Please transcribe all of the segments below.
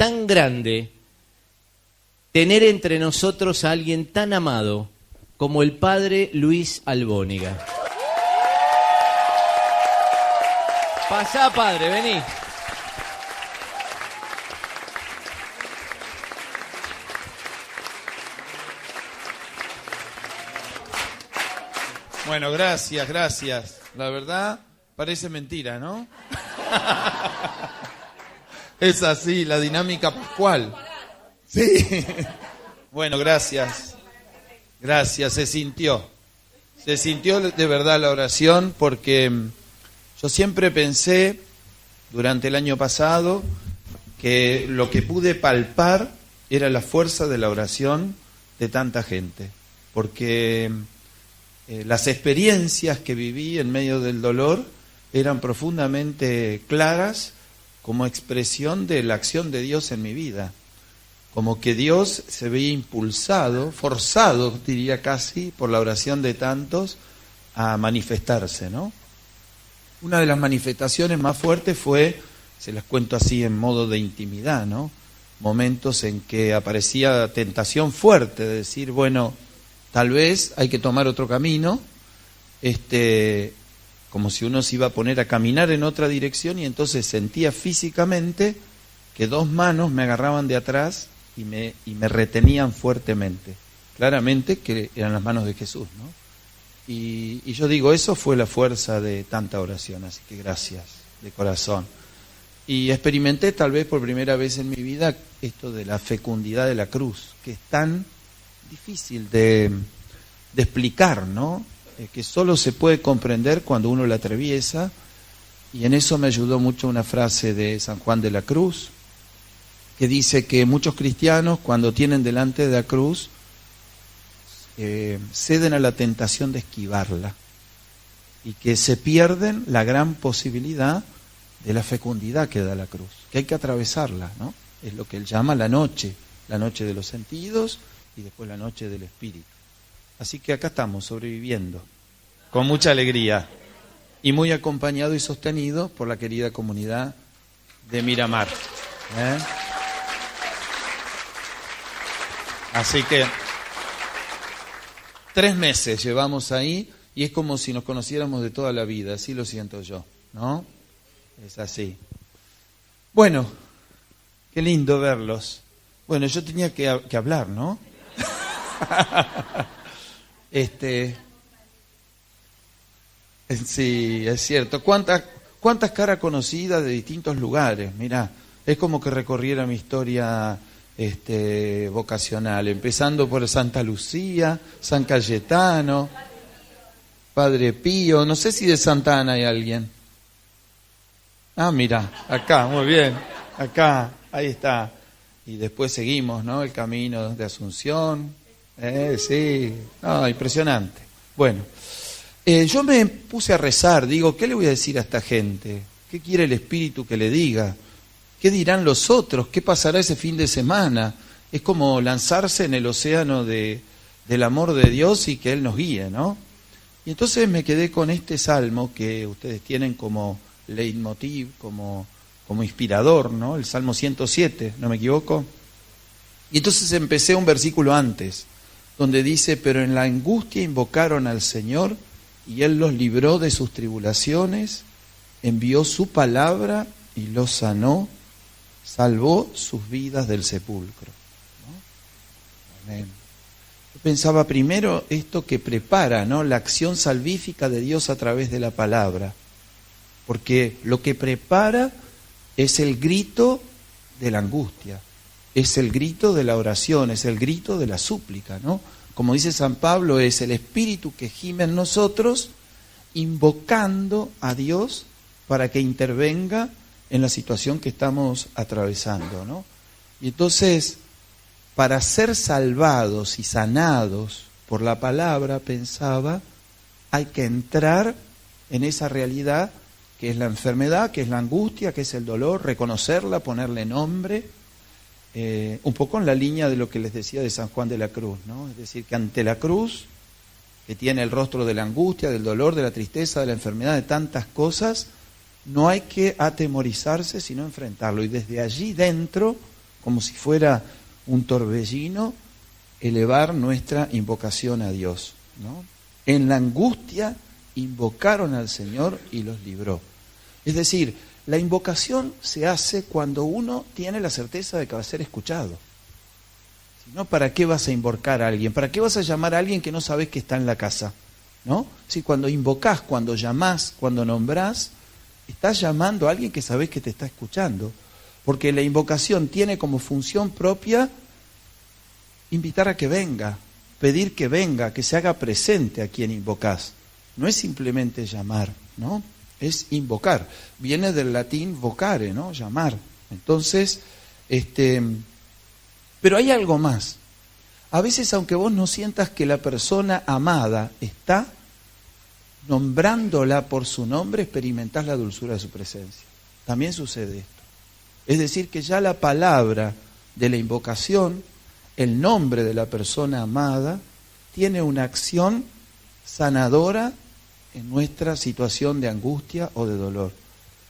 tan grande tener entre nosotros a alguien tan amado como el padre Luis Albóniga. Pasá, padre, vení. Bueno, gracias. La verdad, parece mentira, ¿no? Es así, la dinámica pascual. Sí. Bueno, gracias. Gracias, se sintió. Se sintió de verdad la oración, porque yo siempre pensé, durante el año pasado, que lo que pude palpar era la fuerza de la oración de tanta gente. Porque las experiencias que viví en medio del dolor eran profundamente claras como expresión de la acción de Dios en mi vida. Como que Dios se veía impulsado, forzado, diría casi, por la oración de tantos a manifestarse, ¿no? Una de las manifestaciones más fuertes fue, se las cuento así en modo de intimidad, ¿no? Momentos en que aparecía tentación fuerte de decir, bueno, tal vez hay que tomar otro camino, como si uno se iba a poner a caminar en otra dirección, y entonces sentía físicamente que dos manos me agarraban de atrás y me retenían fuertemente. Claramente que eran las manos de Jesús, ¿no? Y yo digo, eso fue la fuerza de tanta oración, así que gracias de corazón. Y experimenté tal vez por primera vez en mi vida esto de la fecundidad de la cruz, que es tan difícil de explicar, ¿no? Que solo se puede comprender cuando uno la atraviesa, y en eso me ayudó mucho una frase de San Juan de la Cruz, que dice que muchos cristianos, cuando tienen delante de la cruz, ceden a la tentación de esquivarla, y que se pierden la gran posibilidad de la fecundidad que da la cruz, que hay que atravesarla, ¿no? Es lo que él llama la noche de los sentidos y después la noche del espíritu. Así que acá estamos, sobreviviendo, con mucha alegría, y muy acompañado y sostenido por la querida comunidad de Miramar. Así que 3 meses llevamos ahí, y es como si nos conociéramos de toda la vida, así lo siento yo, ¿no? Es así. Bueno, qué lindo verlos. Bueno, yo tenía que hablar, ¿no? Sí, es cierto. ¿Cuántas caras conocidas de distintos lugares? Mirá, es como que recorriera mi historia vocacional, empezando por Santa Lucía, San Cayetano, Padre Pío, no sé si de Santa Ana hay alguien. Ah, mira, acá, muy bien, acá, ahí está. Y después seguimos, ¿no? El camino de Asunción, sí, impresionante. Bueno, yo me puse a rezar, digo, ¿qué le voy a decir a esta gente? ¿Qué quiere el Espíritu que le diga? ¿Qué dirán los otros? ¿Qué pasará ese fin de semana? Es como lanzarse en el océano del amor de Dios y que Él nos guíe, ¿no? Y entonces me quedé con este salmo que ustedes tienen como leitmotiv, como inspirador, ¿no? El Salmo 107, ¿no me equivoco? Y entonces empecé un versículo antes, donde dice, pero en la angustia invocaron al Señor y Él los libró de sus tribulaciones, envió su palabra y los sanó, salvó sus vidas del sepulcro, ¿no? Amén. Yo pensaba primero esto que prepara, ¿no? La acción salvífica de Dios a través de la palabra, porque lo que prepara es el grito de la angustia, es el grito de la oración, es el grito de la súplica, ¿no? Como dice San Pablo, es el Espíritu que gime en nosotros, invocando a Dios para que intervenga en la situación que estamos atravesando, ¿no? Y entonces, para ser salvados y sanados por la palabra, pensaba, hay que entrar en esa realidad que es la enfermedad, que es la angustia, que es el dolor, reconocerla, ponerle nombre, un poco en la línea de lo que les decía de San Juan de la Cruz, ¿no? Es decir, que ante la cruz, que tiene el rostro de la angustia, del dolor, de la tristeza, de la enfermedad, de tantas cosas, no hay que atemorizarse, sino enfrentarlo. Y desde allí dentro, como si fuera un torbellino, elevar nuestra invocación a Dios, ¿no? En la angustia invocaron al Señor y los libró. Es decir, la invocación se hace cuando uno tiene la certeza de que va a ser escuchado. Si no, ¿para qué vas a invocar a alguien? ¿Para qué vas a llamar a alguien que no sabes que está en la casa? ¿No? Si cuando invocás, cuando llamás, cuando nombrás, estás llamando a alguien que sabés que te está escuchando. Porque la invocación tiene como función propia invitar a que venga, pedir que venga, que se haga presente a quien invocás. No es simplemente llamar, ¿no? Es invocar. Viene del latín vocare, ¿no? Llamar. Entonces, pero hay algo más. A veces, aunque vos no sientas que la persona amada está, nombrándola por su nombre, experimentás la dulzura de su presencia. También sucede esto. Es decir, que ya la palabra de la invocación, el nombre de la persona amada, tiene una acción sanadora en nuestra situación de angustia o de dolor.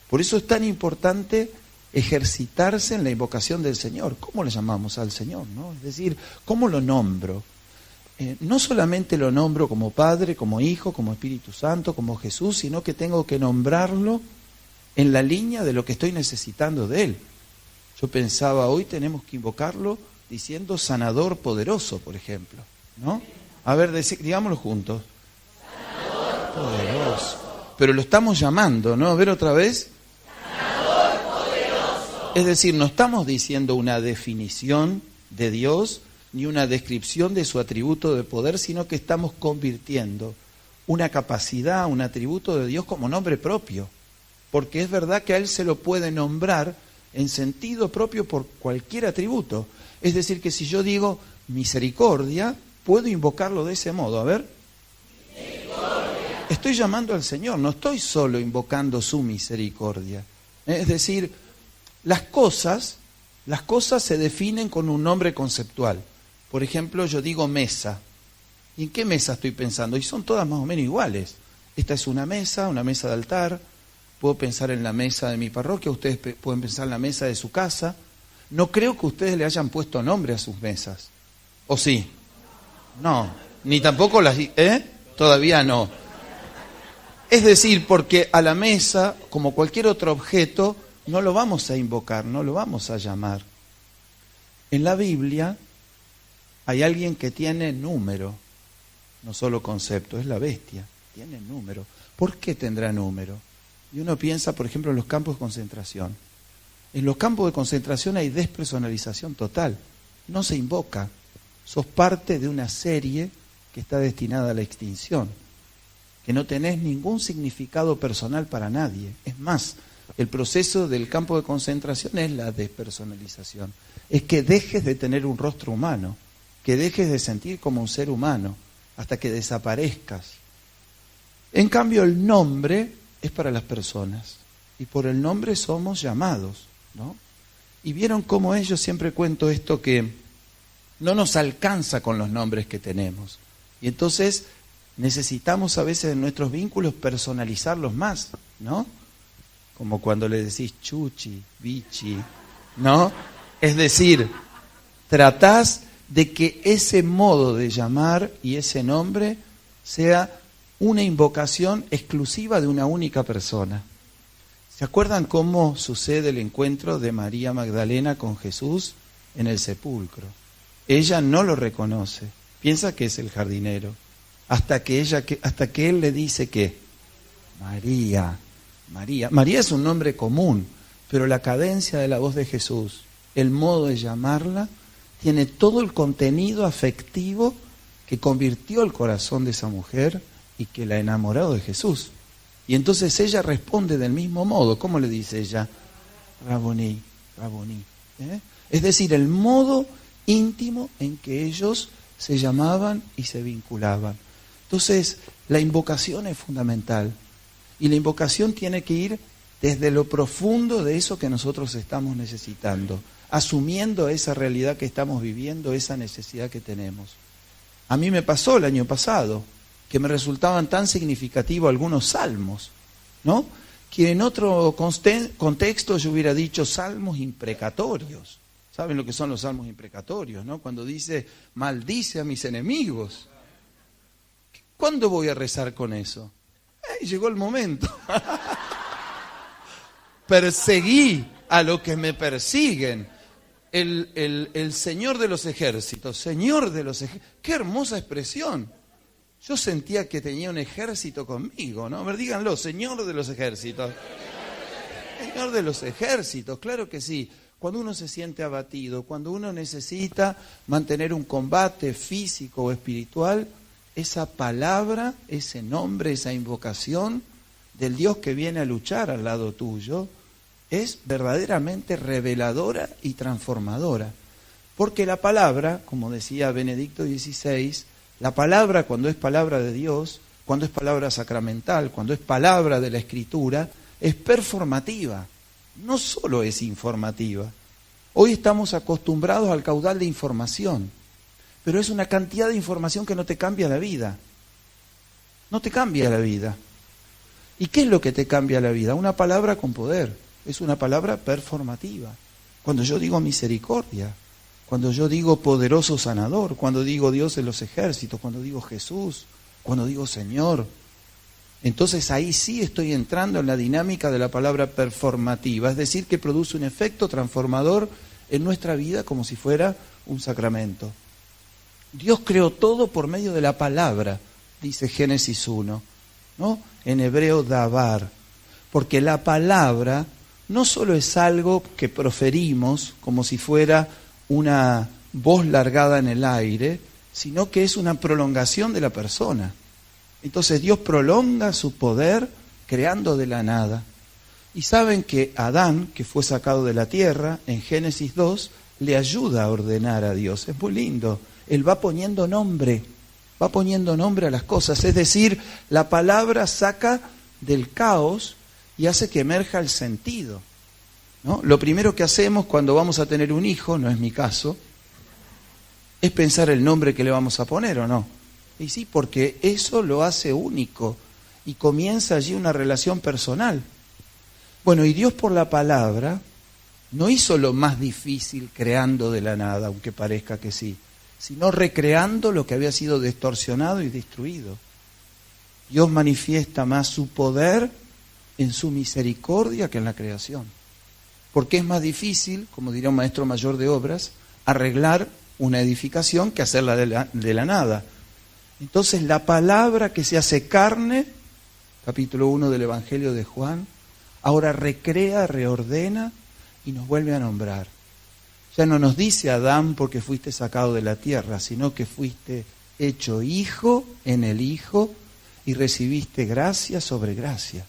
Por eso es tan importante ejercitarse en la invocación del Señor. ¿Cómo le llamamos al Señor, no? Es decir, ¿cómo lo nombro? No solamente lo nombro como Padre, como Hijo, como Espíritu Santo, como Jesús, sino que tengo que nombrarlo en la línea de lo que estoy necesitando de Él. Yo pensaba, hoy tenemos que invocarlo diciendo sanador poderoso, por ejemplo, ¿no? A ver, digámoslo juntos. Sanador poderoso. Pero lo estamos llamando, ¿no? A ver otra vez. Sanador poderoso. Es decir, no estamos diciendo una definición de Dios ni una descripción de su atributo de poder, sino que estamos convirtiendo una capacidad, un atributo de Dios como nombre propio. Porque es verdad que a Él se lo puede nombrar en sentido propio por cualquier atributo. Es decir, que si yo digo misericordia, puedo invocarlo de ese modo. A ver. Misericordia. Estoy llamando al Señor, no estoy solo invocando su misericordia. Es decir, las cosas se definen con un nombre conceptual. Por ejemplo, yo digo mesa. ¿Y en qué mesa estoy pensando? Y son todas más o menos iguales. Esta es una mesa de altar. Puedo pensar en la mesa de mi parroquia, ustedes pueden pensar en la mesa de su casa. No creo que ustedes le hayan puesto nombre a sus mesas. ¿O sí? No, ni tampoco las... Todavía no. Es decir, porque a la mesa, como cualquier otro objeto, no lo vamos a invocar, no lo vamos a llamar. En la Biblia hay alguien que tiene número, no solo concepto, es la bestia, tiene número. ¿Por qué tendrá número? Y uno piensa, por ejemplo, en los campos de concentración. En los campos de concentración hay despersonalización total. No se invoca. Sos parte de una serie que está destinada a la extinción. Que no tenés ningún significado personal para nadie. Es más, el proceso del campo de concentración es la despersonalización. Es que dejes de tener un rostro humano. Que dejes de sentir como un ser humano. Hasta que desaparezcas. En cambio, el nombre es para las personas. Y por el nombre somos llamados, ¿no? Y vieron cómo yo siempre cuento esto, que no nos alcanza con los nombres que tenemos. Y entonces necesitamos a veces en nuestros vínculos personalizarlos más, ¿no? Como cuando le decís Chuchi, Bichi, ¿no? Es decir, tratás de que ese modo de llamar y ese nombre sea una invocación exclusiva de una única persona. ¿Se acuerdan cómo sucede el encuentro de María Magdalena con Jesús en el sepulcro? Ella no lo reconoce, piensa que es el jardinero, hasta que él le dice que María. María es un nombre común, pero la cadencia de la voz de Jesús, el modo de llamarla, tiene todo el contenido afectivo que convirtió el corazón de esa mujer y que la ha enamorado de Jesús. Y entonces ella responde del mismo modo. ¿Cómo le dice ella? Raboní, Raboní. Es decir, el modo íntimo en que ellos se llamaban y se vinculaban. Entonces, la invocación es fundamental. Y la invocación tiene que ir desde lo profundo de eso que nosotros estamos necesitando, asumiendo esa realidad que estamos viviendo, esa necesidad que tenemos. A mí me pasó el año pasado, que me resultaban tan significativos algunos salmos, ¿no? Que en otro contexto yo hubiera dicho salmos imprecatorios, ¿Saben lo que son los salmos imprecatorios, no? Cuando dice, maldice a mis enemigos. ¿Cuándo voy a rezar con eso? Llegó el momento. Perseguí a los que me persiguen. El Señor de los ejércitos, Señor de los ejércitos. ¡Qué hermosa expresión! Yo sentía que tenía un ejército conmigo, ¿no? A ver, díganlo, Señor de los ejércitos. Señor de los ejércitos, claro que sí. Cuando uno se siente abatido, cuando uno necesita mantener un combate físico o espiritual, esa palabra, ese nombre, esa invocación del Dios que viene a luchar al lado tuyo, es verdaderamente reveladora y transformadora. Porque la palabra, como decía Benedicto XVI, la palabra cuando es palabra de Dios, cuando es palabra sacramental, cuando es palabra de la Escritura, es performativa, no solo es informativa. Hoy estamos acostumbrados al caudal de información, pero es una cantidad de información que no te cambia la vida. No te cambia la vida. ¿Y qué es lo que te cambia la vida? Una palabra con poder, es una palabra performativa. Cuando yo digo misericordia, cuando yo digo poderoso sanador, cuando digo Dios de los ejércitos, cuando digo Jesús, cuando digo Señor, entonces ahí sí estoy entrando en la dinámica de la palabra performativa, es decir, que produce un efecto transformador en nuestra vida como si fuera un sacramento. Dios creó todo por medio de la palabra, dice Génesis 1, ¿no? En hebreo davar, porque la palabra no solo es algo que proferimos como si fuera una voz largada en el aire, sino que es una prolongación de la persona. Entonces Dios prolonga su poder creando de la nada. Y saben que Adán, que fue sacado de la tierra, en Génesis 2, le ayuda a ordenar a Dios. Es muy lindo. Él va poniendo nombre a las cosas. Es decir, la palabra saca del caos y hace que emerja el sentido, ¿no? Lo primero que hacemos cuando vamos a tener un hijo, no es mi caso, es pensar el nombre que le vamos a poner, ¿o no? Y sí, porque eso lo hace único y comienza allí una relación personal. Bueno, y Dios por la palabra no hizo lo más difícil creando de la nada, aunque parezca que sí, sino recreando lo que había sido distorsionado y destruido. Dios manifiesta más su poder en su misericordia que en la creación. Porque es más difícil, como diría un maestro mayor de obras, arreglar una edificación que hacerla de la nada. Entonces la palabra que se hace carne, capítulo 1 del Evangelio de Juan, ahora recrea, reordena y nos vuelve a nombrar. Ya no nos dice Adán porque fuiste sacado de la tierra, sino que fuiste hecho hijo en el Hijo y recibiste gracia sobre gracia.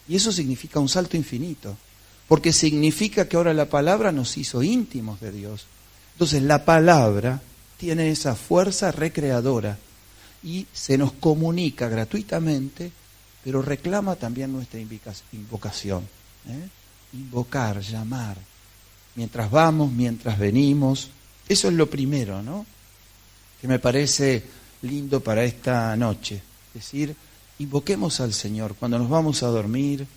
Y eso significa un salto infinito, porque significa que ahora la palabra nos hizo íntimos de Dios. Entonces la palabra tiene esa fuerza recreadora y se nos comunica gratuitamente, pero reclama también nuestra invocación. Invocar, llamar, mientras vamos, mientras venimos. Eso es lo primero, ¿no? Que me parece lindo para esta noche. Es decir, invoquemos al Señor cuando nos vamos a dormir,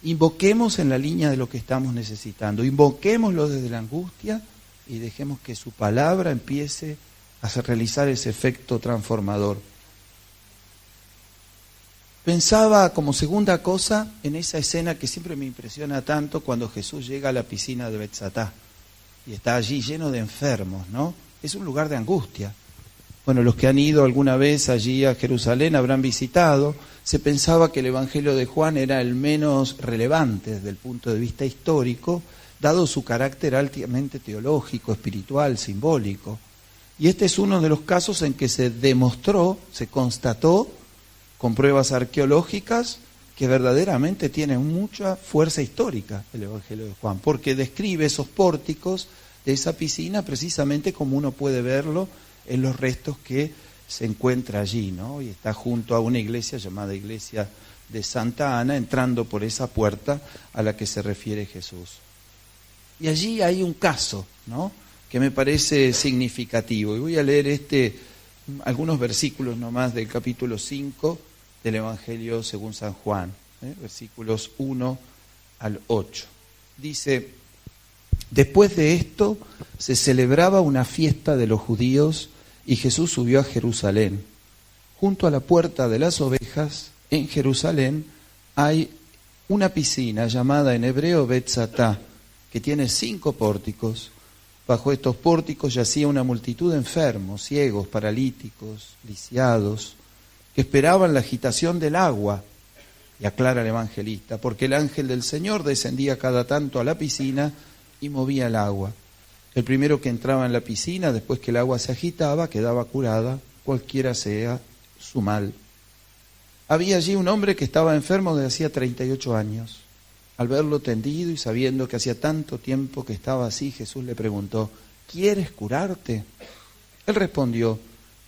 invoquemos en la línea de lo que estamos necesitando, invoquémoslo desde la angustia y dejemos que su palabra empiece a realizar ese efecto transformador. Pensaba como segunda cosa en esa escena que siempre me impresiona tanto cuando Jesús llega a la piscina de Betzatá y está allí lleno de enfermos, ¿no? Es un lugar de angustia. Bueno, los que han ido alguna vez allí a Jerusalén habrán visitado. Se pensaba que el Evangelio de Juan era el menos relevante desde el punto de vista histórico, dado su carácter altamente teológico, espiritual, simbólico. Y este es uno de los casos en que se demostró, se constató, con pruebas arqueológicas, que verdaderamente tiene mucha fuerza histórica el Evangelio de Juan, porque describe esos pórticos de esa piscina precisamente como uno puede verlo en los restos que se encuentra allí, ¿no? Y está junto a una iglesia llamada Iglesia de Santa Ana, entrando por esa puerta a la que se refiere Jesús. Y allí hay un caso, ¿no?, que me parece significativo. Y voy a leer algunos versículos nomás del capítulo 5 del Evangelio según San Juan, versículos 1 al 8. Dice, Después de esto se celebraba una fiesta de los judíos y Jesús subió a Jerusalén. Junto a la puerta de las ovejas, en Jerusalén, hay una piscina llamada en hebreo Betzatá, que tiene 5 pórticos. Bajo estos pórticos yacía una multitud de enfermos, ciegos, paralíticos, lisiados, que esperaban la agitación del agua. Y aclara el evangelista, porque el ángel del Señor descendía cada tanto a la piscina y movía el agua. El primero que entraba en la piscina, después que el agua se agitaba, quedaba curada, cualquiera sea su mal. Había allí un hombre que estaba enfermo desde hacía 38 años. Al verlo tendido y sabiendo que hacía tanto tiempo que estaba así, Jesús le preguntó, ¿quieres curarte? Él respondió,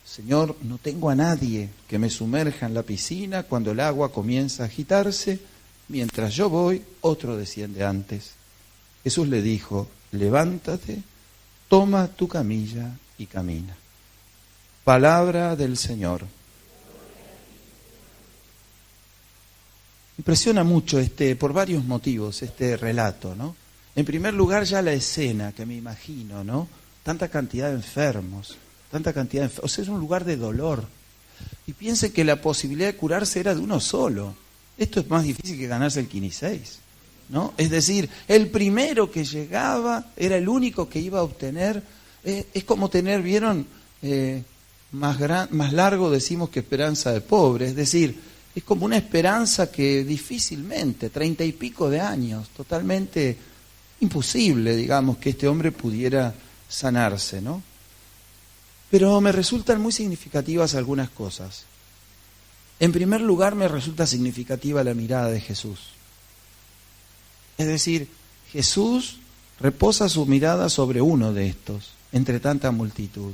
Señor, no tengo a nadie que me sumerja en la piscina cuando el agua comienza a agitarse. Mientras yo voy, otro desciende antes. Jesús le dijo, levántate, toma tu camilla y camina. Palabra del Señor. Impresiona mucho por varios motivos este relato, ¿no? En primer lugar, ya la escena que me imagino, ¿no? Tanta cantidad de enfermos, o sea, es un lugar de dolor. Y piensen que la posibilidad de curarse era de uno solo. Esto es más difícil que ganarse el quiniseis, ¿no? Es decir, el primero que llegaba era el único que iba a obtener. Es como tener, ¿vieron? Más largo decimos que esperanza de pobre. Es decir, es como una esperanza que difícilmente, 30 y pico de años, totalmente imposible, digamos, que este hombre pudiera sanarse, ¿no? Pero me resultan muy significativas algunas cosas. En primer lugar, me resulta significativa la mirada de Jesús. Es decir, Jesús reposa su mirada sobre uno de estos, entre tanta multitud.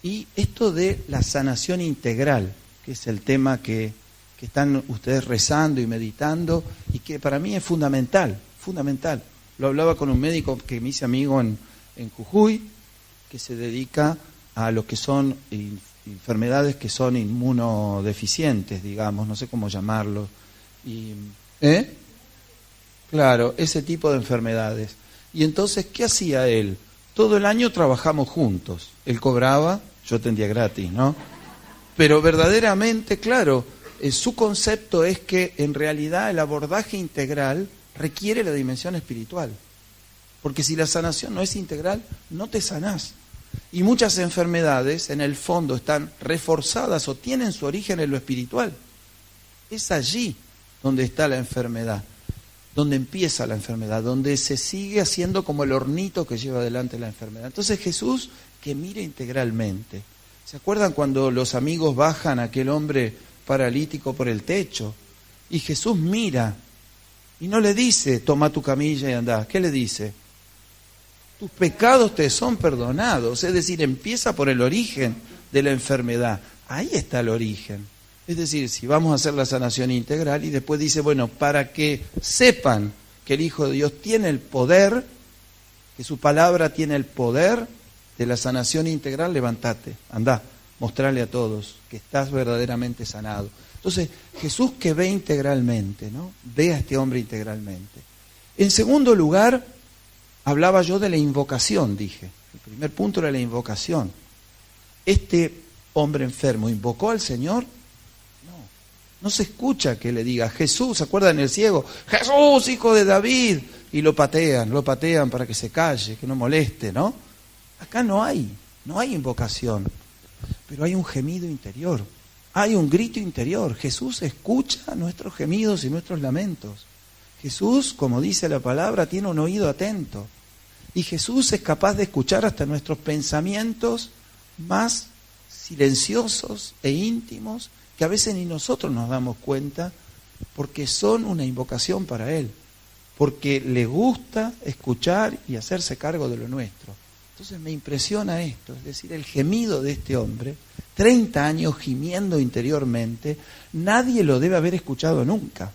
Y esto de la sanación integral, que es el tema que están ustedes rezando y meditando, y que para mí es fundamental. Lo hablaba con un médico que me hice amigo en Jujuy, que se dedica a lo que son enfermedades que son inmunodeficientes, digamos, no sé cómo llamarlo. Claro, ese tipo de enfermedades. Y entonces, ¿qué hacía él? Todo el año trabajamos juntos. Él cobraba, yo atendía gratis, ¿no? Pero verdaderamente, claro, su concepto es que en realidad el abordaje integral requiere la dimensión espiritual. Porque si la sanación no es integral, no te sanás. Y muchas enfermedades en el fondo están reforzadas o tienen su origen en lo espiritual. Es allí donde está la enfermedad, donde empieza la enfermedad, donde se sigue haciendo como el hornito que lleva adelante la enfermedad. Entonces Jesús, que mire integralmente. ¿Se acuerdan cuando los amigos bajan a aquel hombre paralítico por el techo? Y Jesús mira y no le dice, toma tu camilla y anda. ¿Qué le dice? Tus pecados te son perdonados. Es decir, empieza por el origen de la enfermedad. Ahí está el origen. Es decir, si vamos a hacer la sanación integral, y después dice, bueno, para que sepan que el Hijo de Dios tiene el poder, que su palabra tiene el poder de la sanación integral, levántate, andá, mostrarle a todos que estás verdaderamente sanado. Entonces, Jesús que ve integralmente, ¿no? Ve a este hombre integralmente. En segundo lugar, hablaba yo de la invocación, dije. El primer punto era la invocación. Este hombre enfermo invocó al Señor. No se escucha que le diga, Jesús, ¿se acuerdan el ciego? Jesús, hijo de David. Y lo patean para que se calle, que no moleste, ¿no? Acá no hay invocación, pero hay un gemido interior, hay un grito interior. Jesús escucha nuestros gemidos y nuestros lamentos. Jesús, como dice la palabra, tiene un oído atento. Y Jesús es capaz de escuchar hasta nuestros pensamientos más silenciosos e íntimos, que a veces ni nosotros nos damos cuenta, porque son una invocación para Él, porque le gusta escuchar y hacerse cargo de lo nuestro. Entonces me impresiona esto, es decir, el gemido de este hombre, 30 años gimiendo interiormente, nadie lo debe haber escuchado nunca,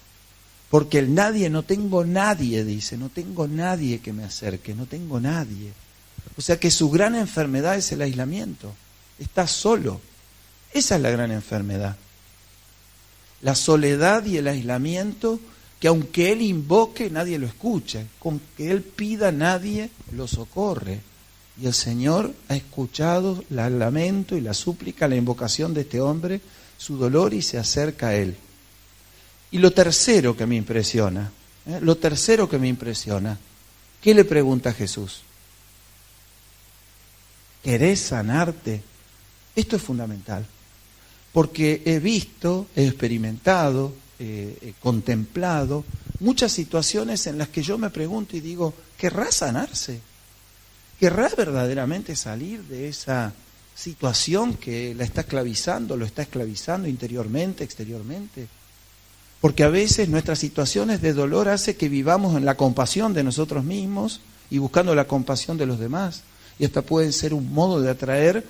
porque el nadie, no tengo nadie, dice, no tengo nadie que me acerque, no tengo nadie. O sea que su gran enfermedad es el aislamiento, está solo, esa es la gran enfermedad. La soledad y el aislamiento que aunque él invoque, nadie lo escucha, con que él pida, nadie lo socorre. Y el Señor ha escuchado el lamento y la súplica, la invocación de este hombre, su dolor, y se acerca a él. Y lo tercero que me impresiona, ¿qué le pregunta a Jesús? ¿Querés sanarte? Esto es fundamental, porque he visto, he experimentado, he contemplado muchas situaciones en las que yo me pregunto y digo, ¿querrá sanarse? ¿Querrá verdaderamente salir de esa situación que la está esclavizando, lo está esclavizando interiormente, exteriormente? Porque a veces nuestras situaciones de dolor hace que vivamos en la compasión de nosotros mismos y buscando la compasión de los demás. Y hasta pueden ser un modo de atraer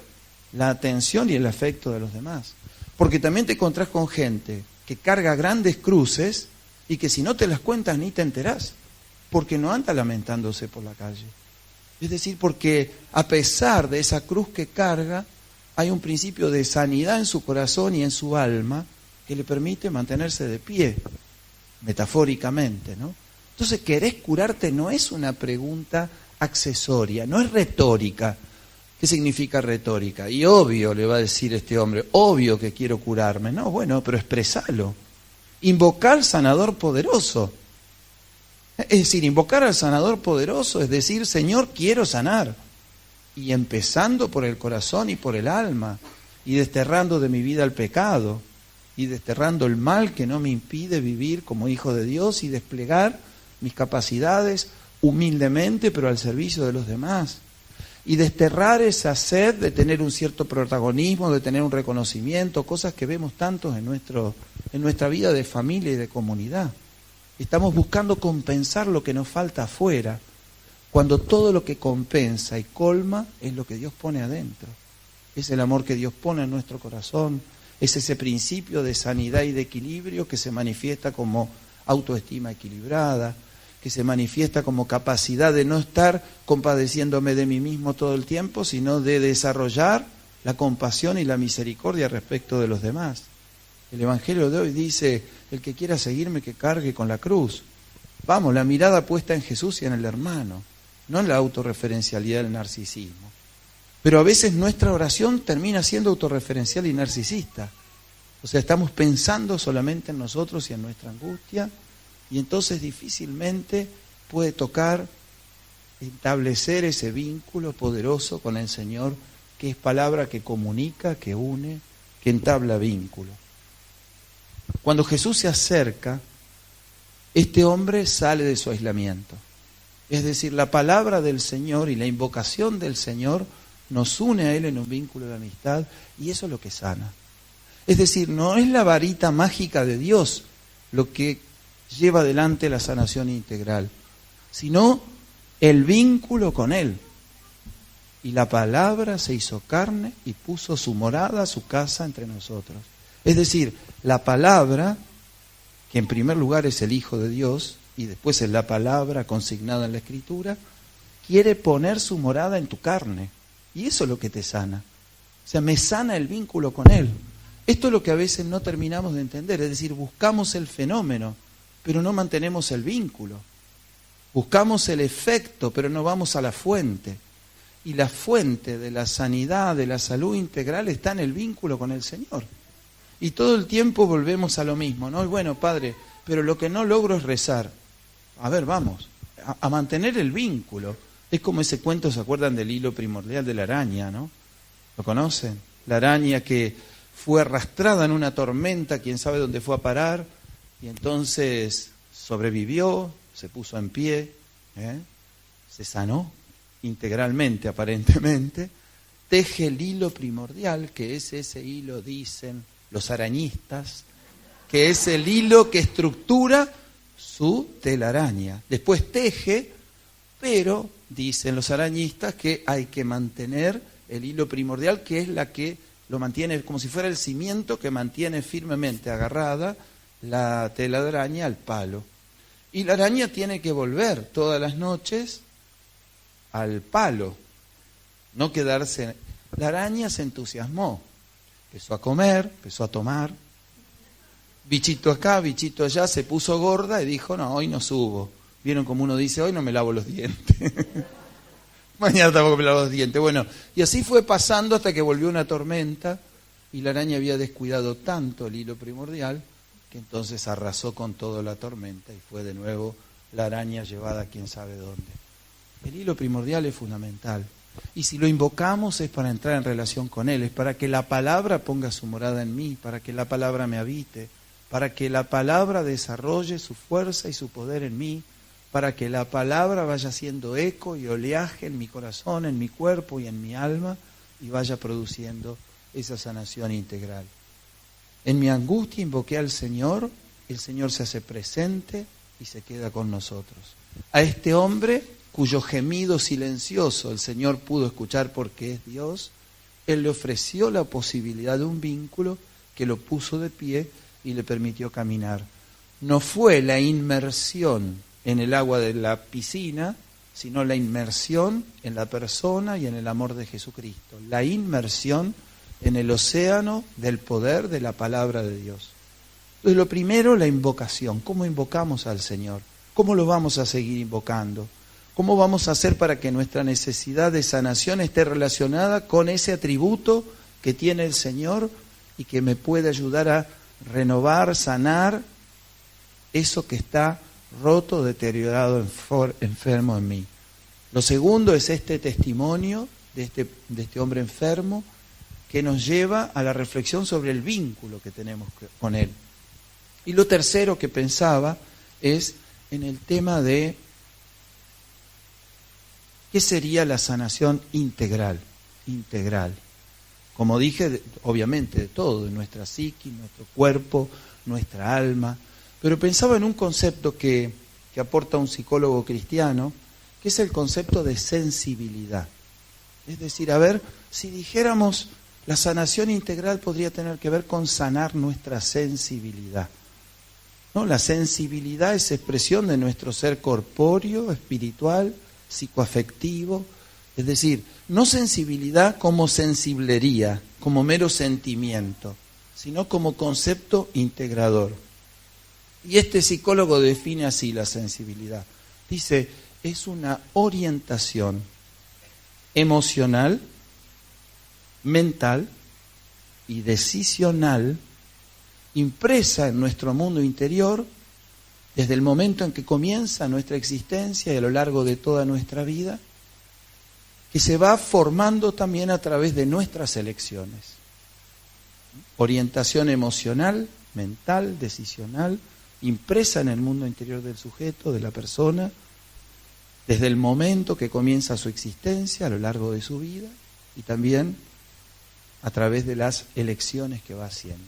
la atención y el afecto de los demás. Porque también te encontrás con gente que carga grandes cruces y que si no te las cuentas ni te enterás, porque no anda lamentándose por la calle. Es decir, porque a pesar de esa cruz que carga, hay un principio de sanidad en su corazón y en su alma que le permite mantenerse de pie, metafóricamente, ¿no? Entonces, ¿querés curarte? No es una pregunta accesoria, no es retórica. ¿Qué significa retórica? Y obvio, le va a decir este hombre, obvio que quiero curarme. No, bueno, pero expresalo. Invocar al sanador poderoso. Es decir, invocar al sanador poderoso es decir, Señor, quiero sanar. Y empezando por el corazón y por el alma, y desterrando de mi vida el pecado, y desterrando el mal que no me impide vivir como hijo de Dios y desplegar mis capacidades humildemente, pero al servicio de los demás. Y desterrar esa sed de tener un cierto protagonismo, de tener un reconocimiento, cosas que vemos tantos en nuestra vida de familia y de comunidad. Estamos buscando compensar lo que nos falta afuera, cuando todo lo que compensa y colma es lo que Dios pone adentro. Es el amor que Dios pone en nuestro corazón, es ese principio de sanidad y de equilibrio que se manifiesta como autoestima equilibrada, que se manifiesta como capacidad de no estar compadeciéndome de mí mismo todo el tiempo, sino de desarrollar la compasión y la misericordia respecto de los demás. El Evangelio de hoy dice, el que quiera seguirme que cargue con la cruz. Vamos, la mirada puesta en Jesús y en el hermano, no en la autorreferencialidad del narcisismo. Pero a veces nuestra oración termina siendo autorreferencial y narcisista. O sea, estamos pensando solamente en nosotros y en nuestra angustia, y entonces difícilmente puede tocar establecer ese vínculo poderoso con el Señor, que es palabra que comunica, que une, que entabla vínculo. Cuando Jesús se acerca, este hombre sale de su aislamiento. Es decir, la palabra del Señor y la invocación del Señor nos une a Él en un vínculo de amistad, y eso es lo que sana. Es decir, no es la varita mágica de Dios lo que lleva adelante la sanación integral, sino el vínculo con Él. Y la palabra se hizo carne y puso su morada, su casa entre nosotros. Es decir, la palabra, que en primer lugar es el Hijo de Dios, y después es la palabra consignada en la Escritura, quiere poner su morada en tu carne. Y eso es lo que te sana. O sea, me sana el vínculo con Él. Esto es lo que a veces no terminamos de entender. Es decir, buscamos el fenómeno, pero no mantenemos el vínculo. Buscamos el efecto, pero no vamos a la fuente. Y la fuente de la sanidad, de la salud integral, está en el vínculo con el Señor. Y todo el tiempo volvemos a lo mismo, ¿no? Y bueno, Padre, pero lo que no logro es rezar. A ver, vamos, a mantener el vínculo. Es como ese cuento, ¿se acuerdan del hilo primordial de la araña, no? ¿Lo conocen? La araña que fue arrastrada en una tormenta, quién sabe dónde fue a parar, y entonces sobrevivió, se puso en pie, se sanó integralmente aparentemente, teje el hilo primordial, que es ese hilo, dicen los arañistas, que es el hilo que estructura su telaraña. Después teje, pero dicen los arañistas que hay que mantener el hilo primordial, que es la que lo mantiene, como si fuera el cimiento que mantiene firmemente agarrada la tela de araña al palo. Y la araña tiene que volver todas las noches al palo, no quedarse. La araña se entusiasmó, empezó a comer, empezó a tomar, bichito acá, bichito allá, se puso gorda y dijo, no, hoy no subo. ¿Vieron como uno dice, hoy no me lavo los dientes? Mañana tampoco me lavo los dientes. Bueno, y así fue pasando hasta que volvió una tormenta y la araña había descuidado tanto el hilo primordial que entonces arrasó con toda la tormenta y fue de nuevo la araña llevada a quién sabe dónde. El hilo primordial es fundamental. Y si lo invocamos es para entrar en relación con Él, es para que la palabra ponga su morada en mí, para que la palabra me habite, para que la palabra desarrolle su fuerza y su poder en mí, para que la palabra vaya haciendo eco y oleaje en mi corazón, en mi cuerpo y en mi alma, y vaya produciendo esa sanación integral. En mi angustia invoqué al Señor, el Señor se hace presente y se queda con nosotros. A este hombre, cuyo gemido silencioso el Señor pudo escuchar porque es Dios, Él le ofreció la posibilidad de un vínculo que lo puso de pie y le permitió caminar. No fue la inmersión en el agua de la piscina, sino la inmersión en la persona y en el amor de Jesucristo. La inmersión en el océano del poder de la palabra de Dios. Entonces, lo primero, la invocación. ¿Cómo invocamos al Señor? ¿Cómo lo vamos a seguir invocando? ¿Cómo vamos a hacer para que nuestra necesidad de sanación esté relacionada con ese atributo que tiene el Señor y que me puede ayudar a renovar, sanar eso que está roto, deteriorado, enfermo en mí? Lo segundo es este testimonio de este hombre enfermo que nos lleva a la reflexión sobre el vínculo que tenemos con Él. Y lo tercero que pensaba es en el tema de ¿qué sería la sanación integral? Integral. Como dije, obviamente de todo, de nuestra psique, nuestro cuerpo, nuestra alma. Pero pensaba en un concepto que aporta un psicólogo cristiano, que es el concepto de sensibilidad. Es decir, a ver, si dijéramos la sanación integral podría tener que ver con sanar nuestra sensibilidad. ¿No? La sensibilidad es expresión de nuestro ser corpóreo, espiritual, psicoafectivo, es decir, no sensibilidad como sensiblería, como mero sentimiento, sino como concepto integrador. Y este psicólogo define así la sensibilidad. Dice, es una orientación emocional, mental y decisional impresa en nuestro mundo interior desde el momento en que comienza nuestra existencia y a lo largo de toda nuestra vida, que se va formando también a través de nuestras elecciones. Orientación emocional, mental, decisional, impresa en el mundo interior del sujeto, de la persona, desde el momento que comienza su existencia, a lo largo de su vida, y también a través de las elecciones que va haciendo.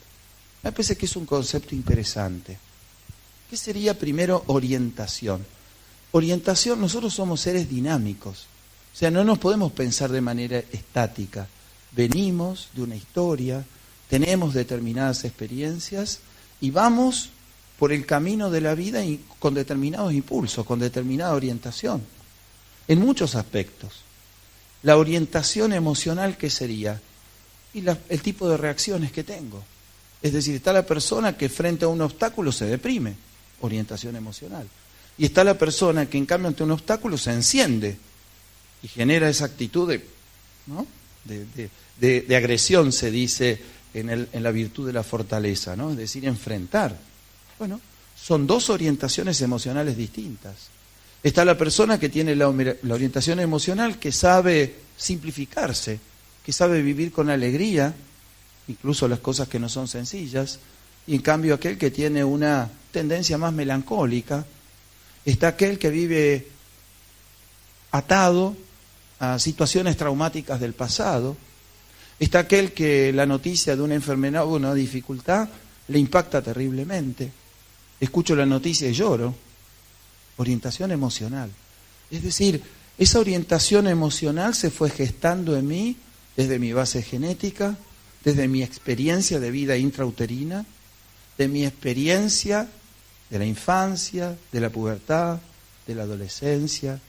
Me parece que es un concepto interesante. ¿Qué sería primero orientación? Orientación, nosotros somos seres dinámicos, o sea, no nos podemos pensar de manera estática. Venimos de una historia, tenemos determinadas experiencias y vamos por el camino de la vida y con determinados impulsos, con determinada orientación, en muchos aspectos. La orientación emocional, ¿qué sería? Y el tipo de reacciones que tengo. Es decir, está la persona que frente a un obstáculo se deprime, orientación emocional. Y está la persona que en cambio ante un obstáculo se enciende y genera esa actitud de, ¿no? de agresión, se dice en la virtud de la fortaleza, ¿no? Es decir, enfrentar. Bueno, son dos orientaciones emocionales distintas. Está la persona que tiene la orientación emocional que sabe simplificarse, que sabe vivir con alegría, incluso las cosas que no son sencillas, y en cambio aquel que tiene una tendencia más melancólica, está aquel que vive atado a situaciones traumáticas del pasado, está aquel que la noticia de una enfermedad o una dificultad le impacta terriblemente. Escucho la noticia y lloro. Orientación emocional. Es decir, esa orientación emocional se fue gestando en mí desde mi base genética, desde mi experiencia de vida intrauterina, de mi experiencia de la infancia, de la pubertad, de la adolescencia,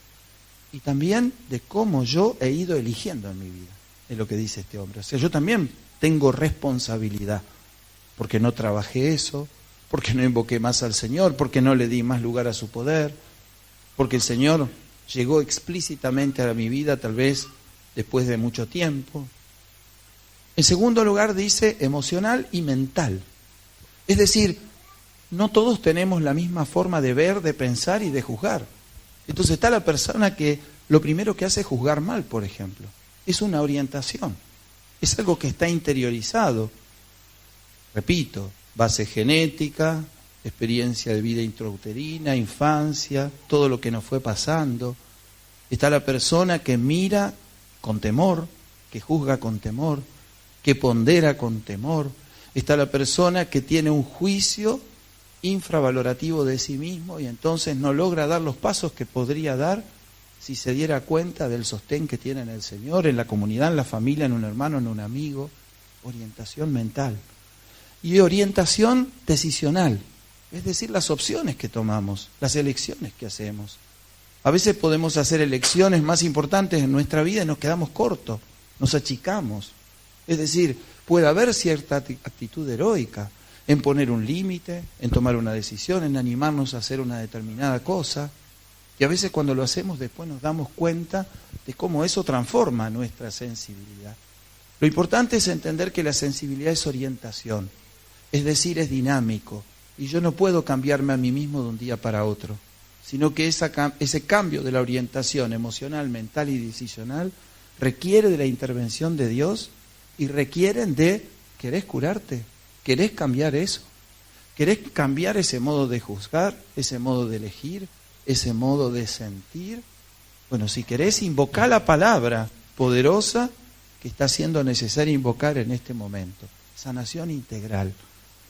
y también de cómo yo he ido eligiendo en mi vida, es lo que dice este hombre. O sea, yo también tengo responsabilidad, porque no trabajé eso, porque no invoqué más al Señor, porque no le di más lugar a su poder, porque el Señor llegó explícitamente a mi vida tal vez después de mucho tiempo. En segundo lugar dice emocional y mental. Es decir, no todos tenemos la misma forma de ver, de pensar y de juzgar. Entonces está la persona que lo primero que hace es juzgar mal, por ejemplo. Es una orientación, es algo que está interiorizado. Repito, base genética, experiencia de vida intrauterina, infancia, todo lo que nos fue pasando. Está la persona que mira con temor, que juzga con temor, que pondera con temor. Está la persona que tiene un juicio infravalorativo de sí mismo y entonces no logra dar los pasos que podría dar si se diera cuenta del sostén que tiene en el Señor, en la comunidad, en la familia, en un hermano, en un amigo. Orientación mental. Y orientación decisional, es decir, las opciones que tomamos, las elecciones que hacemos. A veces podemos hacer elecciones más importantes en nuestra vida y nos quedamos cortos, nos achicamos. Es decir, puede haber cierta actitud heroica en poner un límite, en tomar una decisión, en animarnos a hacer una determinada cosa. Y a veces cuando lo hacemos después nos damos cuenta de cómo eso transforma nuestra sensibilidad. Lo importante es entender que la sensibilidad es orientación, es decir, es dinámico. Y yo no puedo cambiarme a mí mismo de un día para otro, sino que ese cambio de la orientación emocional, mental y decisional requiere de la intervención de Dios y requieren de, ¿querés curarte? ¿Querés cambiar eso? ¿Querés cambiar ese modo de juzgar, ese modo de elegir, ese modo de sentir? Bueno, si querés, invocar la palabra poderosa que está siendo necesaria invocar en este momento. Sanación integral.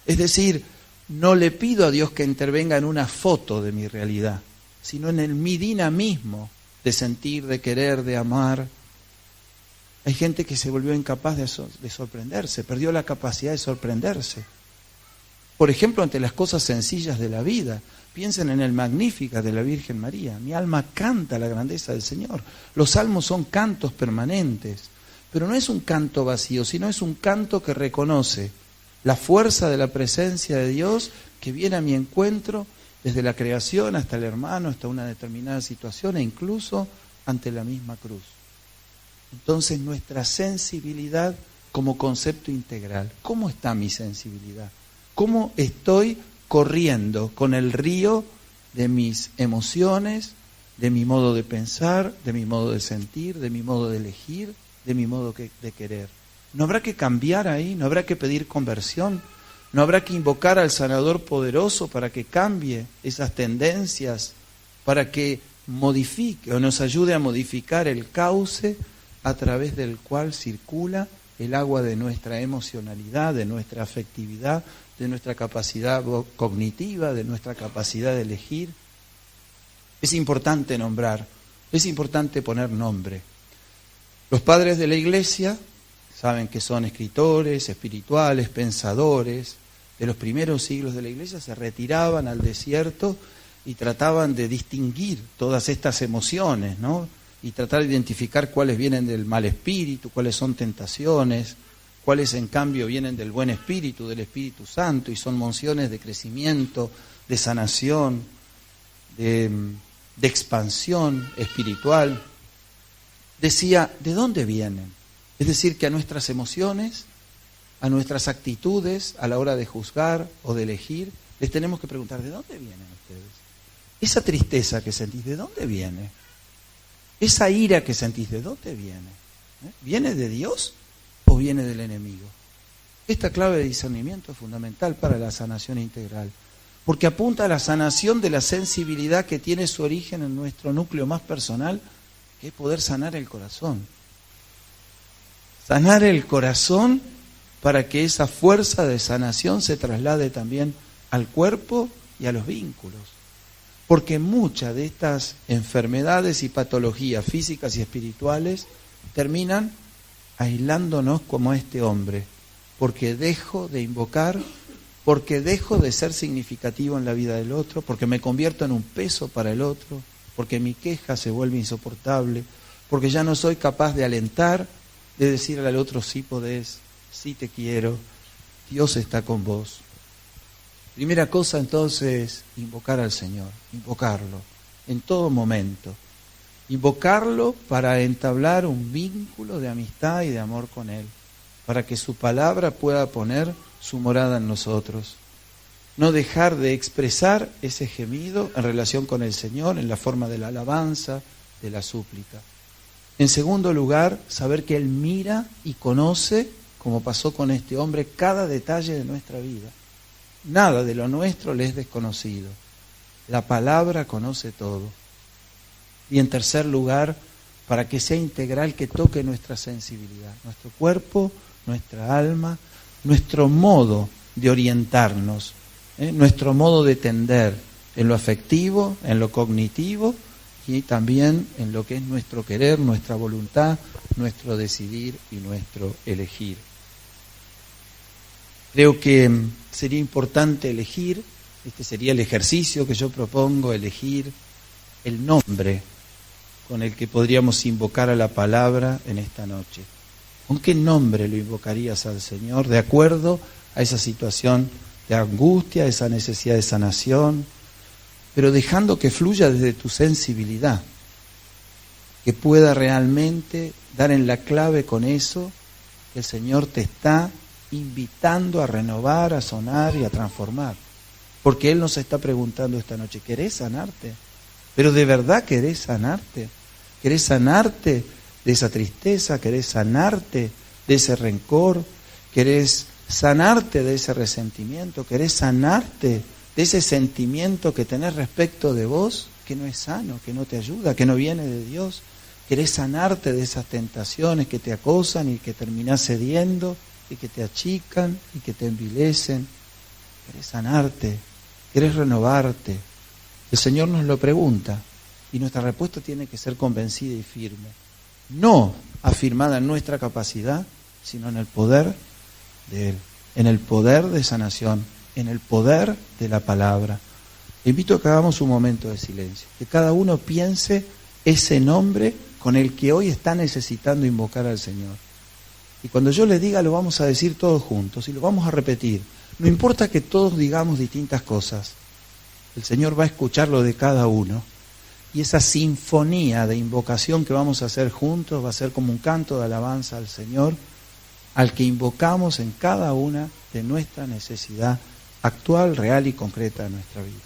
Es decir, no le pido a Dios que intervenga en una foto de mi realidad, sino en mi dinamismo de sentir, de querer, de amar. Hay gente que se volvió incapaz de sorprenderse, perdió la capacidad de sorprenderse. Por ejemplo, ante las cosas sencillas de la vida. Piensen en el Magníficat de la Virgen María. Mi alma canta la grandeza del Señor. Los salmos son cantos permanentes, pero no es un canto vacío, sino es un canto que reconoce la fuerza de la presencia de Dios que viene a mi encuentro desde la creación hasta el hermano, hasta una determinada situación e incluso ante la misma cruz. Entonces nuestra sensibilidad como concepto integral. ¿Cómo está mi sensibilidad? ¿Cómo estoy corriendo con el río de mis emociones, de mi modo de pensar, de mi modo de sentir, de mi modo de elegir, de mi modo de querer? ¿No habrá que cambiar ahí? ¿No habrá que pedir conversión? ¿No habrá que invocar al sanador poderoso para que cambie esas tendencias, para que modifique o nos ayude a modificar el cauce a través del cual circula el agua de nuestra emocionalidad, de nuestra afectividad, de nuestra capacidad cognitiva, de nuestra capacidad de elegir? Es importante nombrar, es importante poner nombre. Los padres de la Iglesia saben que son escritores, espirituales, pensadores. De los primeros siglos de la Iglesia se retiraban al desierto y trataban de distinguir todas estas emociones, ¿no? Y tratar de identificar cuáles vienen del mal espíritu, cuáles son tentaciones, cuáles en cambio vienen del buen espíritu, del Espíritu Santo, y son mociones de crecimiento, de sanación, de expansión espiritual. Decía, ¿de dónde vienen? Es decir, que a nuestras emociones, a nuestras actitudes a la hora de juzgar o de elegir, les tenemos que preguntar, ¿de dónde vienen ustedes? Esa tristeza que sentís, ¿de dónde viene? Esa ira que sentís, ¿de dónde viene? ¿Viene de Dios o viene del enemigo? Esta clave de discernimiento es fundamental para la sanación integral, porque apunta a la sanación de la sensibilidad que tiene su origen en nuestro núcleo más personal, que es poder sanar el corazón. Sanar el corazón para que esa fuerza de sanación se traslade también al cuerpo y a los vínculos. Porque muchas de estas enfermedades y patologías físicas y espirituales terminan aislándonos como este hombre, porque dejo de invocar, porque dejo de ser significativo en la vida del otro, porque me convierto en un peso para el otro, porque mi queja se vuelve insoportable, porque ya no soy capaz de alentar, de decirle al otro, sí podés, sí te quiero, Dios está con vos. Primera cosa entonces, invocar al Señor, invocarlo en todo momento. Invocarlo para entablar un vínculo de amistad y de amor con Él, para que su palabra pueda poner su morada en nosotros. No dejar de expresar ese gemido en relación con el Señor, en la forma de la alabanza, de la súplica. En segundo lugar, saber que Él mira y conoce, como pasó con este hombre, cada detalle de nuestra vida. Nada de lo nuestro le es desconocido. La palabra conoce todo. Y en tercer lugar, para que sea integral, que toque nuestra sensibilidad, nuestro cuerpo, nuestra alma, nuestro modo de orientarnos, nuestro modo de tender en lo afectivo, en lo cognitivo y también en lo que es nuestro querer, nuestra voluntad, nuestro decidir y nuestro elegir. Creo que sería importante elegir, este sería el ejercicio que yo propongo, elegir el nombre con el que podríamos invocar a la palabra en esta noche. ¿Con qué nombre lo invocarías al Señor de acuerdo a esa situación de angustia, esa necesidad de sanación, pero dejando que fluya desde tu sensibilidad, que pueda realmente dar en la clave con eso que el Señor te está invitando a renovar, a sonar y a transformar? Porque Él nos está preguntando esta noche, ¿querés sanarte? ¿Pero de verdad querés sanarte? ¿Querés sanarte de esa tristeza? ¿Querés sanarte de ese rencor? ¿Querés sanarte de ese resentimiento? ¿Querés sanarte de ese sentimiento que tenés respecto de vos, que no es sano, que no te ayuda, que no viene de Dios? ¿Querés sanarte de esas tentaciones que te acosan y que terminás cediendo y que te achican y que te envilecen? ¿Querés sanarte? ¿Querés renovarte? El Señor nos lo pregunta y nuestra respuesta tiene que ser convencida y firme. No afirmada en nuestra capacidad, sino en el poder de Él, en el poder de sanación, en el poder de la palabra. Le invito a que hagamos un momento de silencio, que cada uno piense ese nombre con el que hoy está necesitando invocar al Señor. Y cuando yo le diga, lo vamos a decir todos juntos y lo vamos a repetir. No importa que todos digamos distintas cosas, el Señor va a escuchar lo de cada uno. Y esa sinfonía de invocación que vamos a hacer juntos va a ser como un canto de alabanza al Señor, al que invocamos en cada una de nuestra necesidad actual, real y concreta de nuestra vida.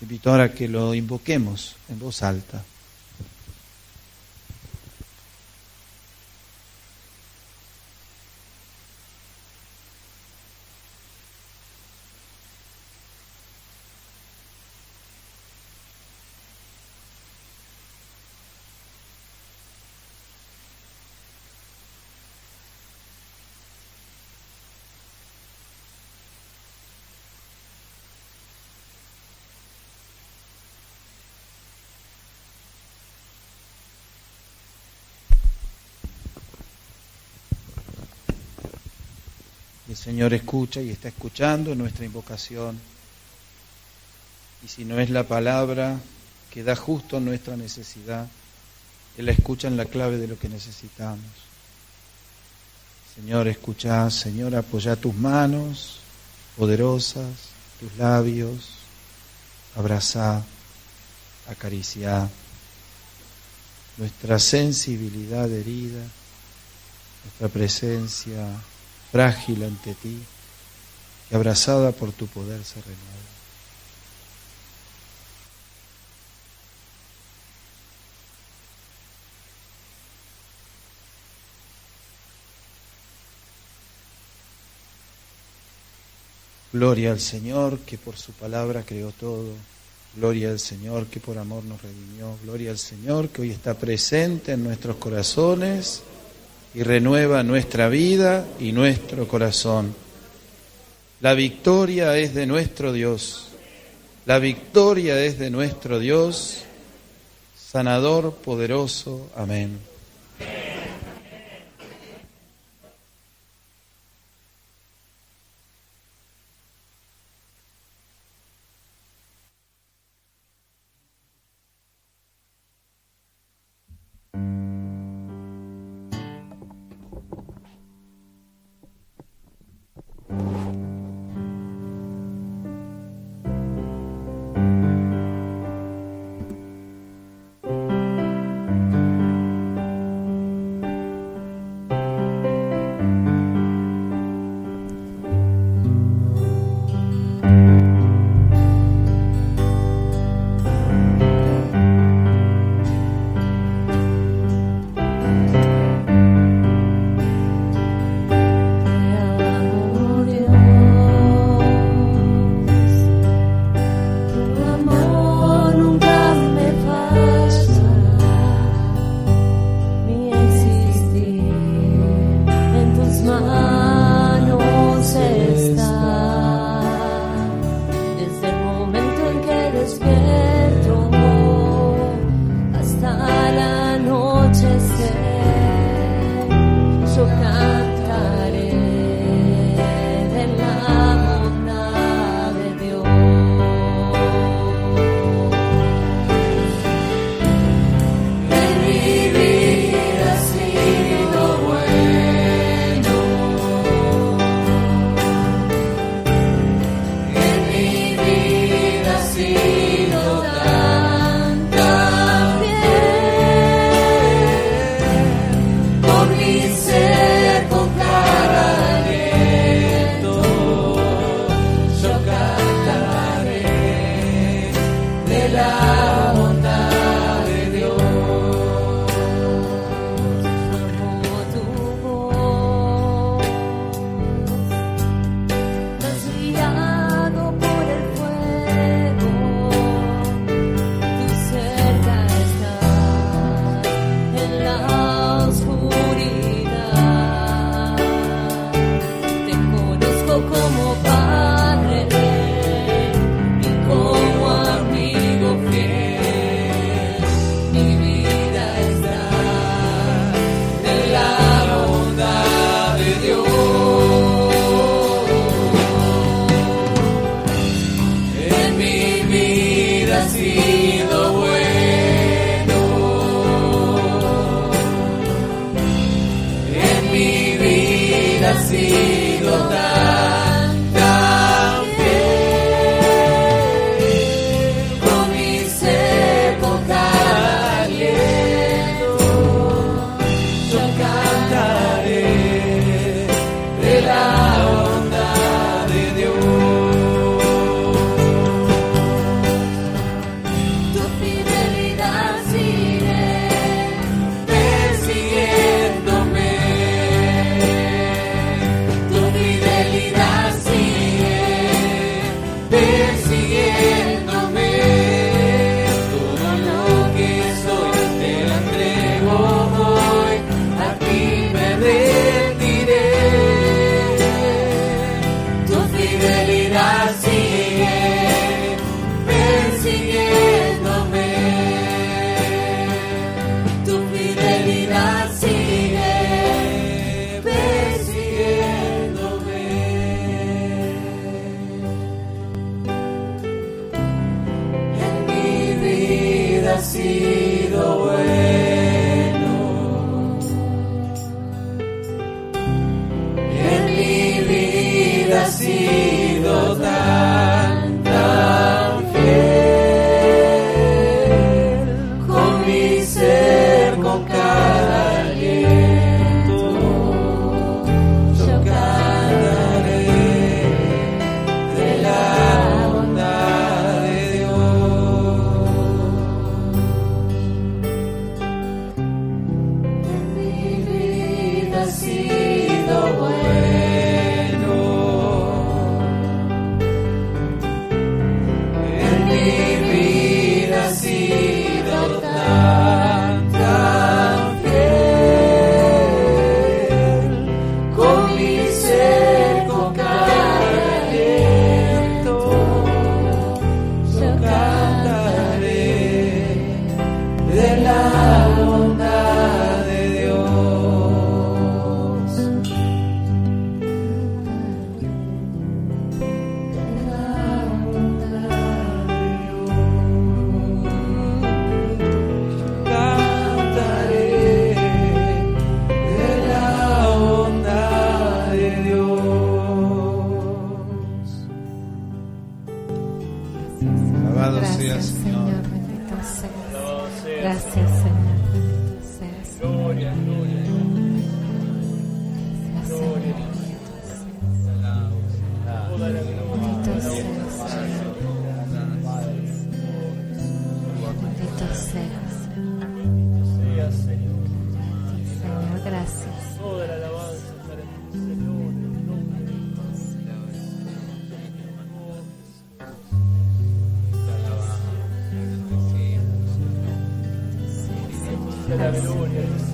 Te invito ahora a que lo invoquemos en voz alta. El Señor escucha y está escuchando nuestra invocación. Y si no es la palabra que da justo nuestra necesidad, Él la escucha en la clave de lo que necesitamos. Señor, escuchá, Señor, apoyá tus manos poderosas, tus labios, abrazá, acariciá nuestra sensibilidad herida, nuestra presencia frágil ante ti, que abrazada por tu poder se renueva. Gloria al Señor que por su palabra creó todo. Gloria al Señor que por amor nos redimió. Gloria al Señor que hoy está presente en nuestros corazones y renueva nuestra vida y nuestro corazón. La victoria es de nuestro Dios. La victoria es de nuestro Dios, sanador, poderoso. Amén.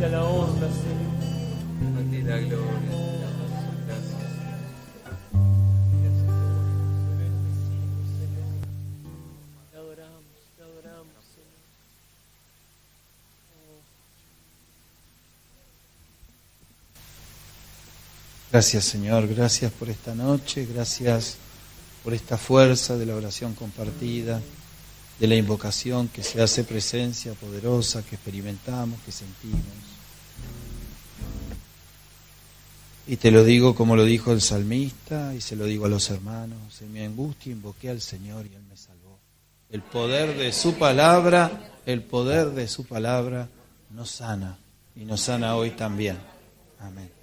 sea la honra, Señor. A ti la gloria. Te adoramos, Señor. Gracias, Señor, gracias por esta noche, gracias por esta fuerza de la oración compartida, de la invocación que se hace presencia poderosa, que experimentamos, que sentimos. Y te lo digo como lo dijo el salmista, y se lo digo a los hermanos: en mi angustia invoqué al Señor y Él me salvó. El poder de su palabra nos sana, y nos sana hoy también. Amén.